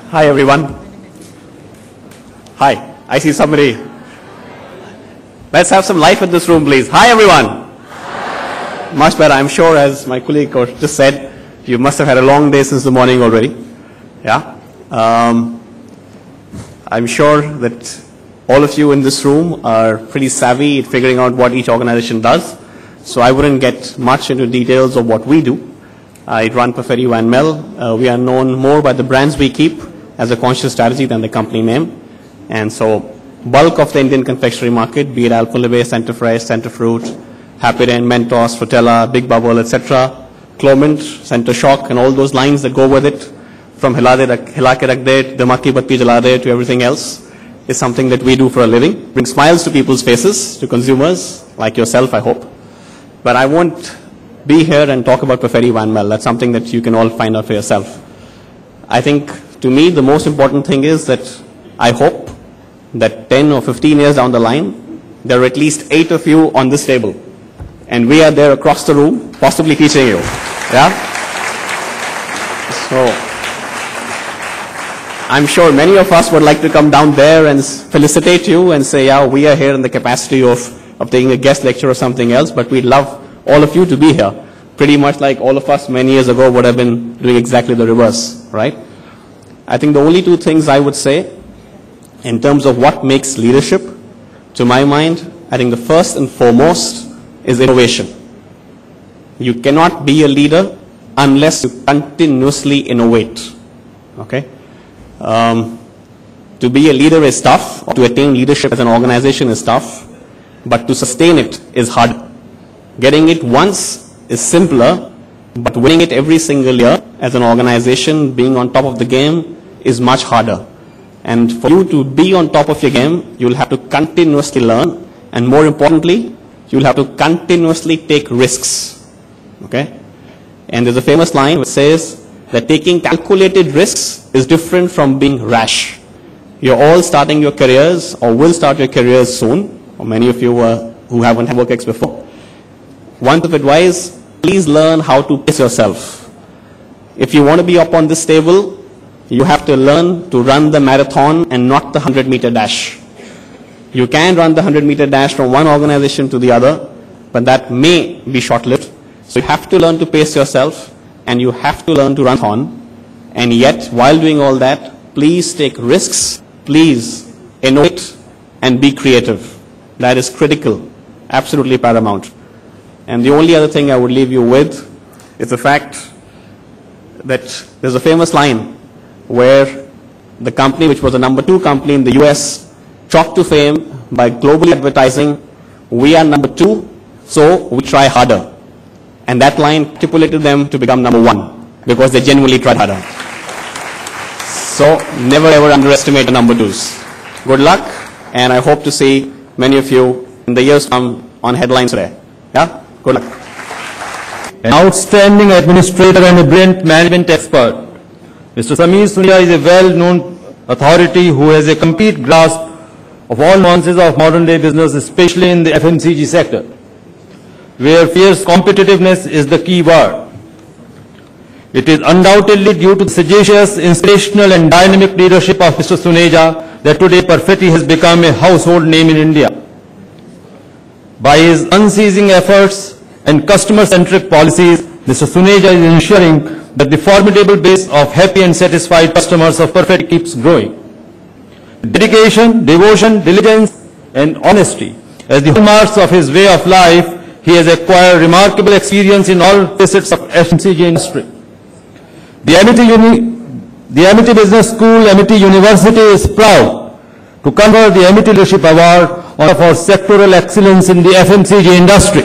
Hi everyone. Hi, I see somebody. Let's have some life in this room, please. Hi everyone. Hi. Much better. I'm sure, as my colleague just said, you must have had a long day since the morning already. Yeah. I'm sure that all of you in this room are pretty savvy at figuring out what each organization does. So I wouldn't get much into details of what we do. I run Perfetti Van Mel. We are known more by the brands we keep as a conscious strategy than the company name. And so bulk of the Indian confectionery market, be it Alphalebe, Centerfresh, Centerfruit, Happyden, Mentos, Frutella, Big Bubble, etc., Clomint, Center Shock, and all those lines that go with it, from Hila Ke Rakh De, Damaki Batti Jala De to everything else, is something that we do for a living. Bring smiles to people's faces, to consumers, like yourself, I hope. But I won't be here and talk about Perfetti Van Mel. That's something that you can all find out for yourself. I think, to me, the most important thing is that I hope that 10 or 15 years down the line, there are at least 8 of you on this table. And we are there across the room, possibly teaching you. Yeah? So, I'm sure many of us would like to come down there and felicitate you and say, yeah, we are here in the capacity of taking a guest lecture or something else, but we'd love all of you to be here. Pretty much like all of us many years ago would have been doing exactly the reverse, right? I think the only two things I would say in terms of what makes leadership, to my mind, I think the first and foremost is innovation. You cannot be a leader unless you continuously innovate. Okay? To be a leader is tough, or to attain leadership as an organization is tough, but to sustain it is hard. Getting it once is simpler, but winning it every single year as an organization, being on top of the game, is much harder. And for you to be on top of your game, you'll have to continuously learn, and more importantly, you'll have to continuously take risks. Okay? And there's a famous line which says that taking calculated risks is different from being rash. You're all starting your careers, or will start your careers soon, or many of you who haven't had WorkX before. One bit of advice, please learn how to pace yourself. If you want to be up on this table, you have to learn to run the marathon and not the 100-meter dash. You can run the 100-meter dash from one organization to the other, but that may be short-lived. So you have to learn to pace yourself, and you have to learn to run on. And yet, while doing all that, please take risks, please innovate, and be creative. That is critical, absolutely paramount. And the only other thing I would leave you with is the fact that there's a famous line where the company, which was the number 2 company in the US, chalked to fame by globally advertising, we are number 2, so we try harder. And that line stipulated them to become number 1, because they genuinely tried harder. So never ever underestimate the number 2s. Good luck, and I hope to see many of you in the years to come on headlines today. Yeah? Good luck. An outstanding administrator and a brilliant management expert, Mr. Suneja is a well-known authority who has a complete grasp of all nuances of modern-day business, especially in the FMCG sector, where fierce competitiveness is the key word. It is undoubtedly due to the sagacious, inspirational and dynamic leadership of Mr. Suneja that today Perfetti has become a household name in India. By his unceasing efforts and customer-centric policies, Mr. Suneja is ensuring that the formidable base of happy and satisfied customers of Perfetti keeps growing. Dedication, devotion, diligence and honesty as the hallmarks of his way of life, he has acquired remarkable experience in all facets of FMCG industry. The Amity Business School, Amity University is proud to confer the Amity Leadership Award for sectoral excellence in the FMCG industry.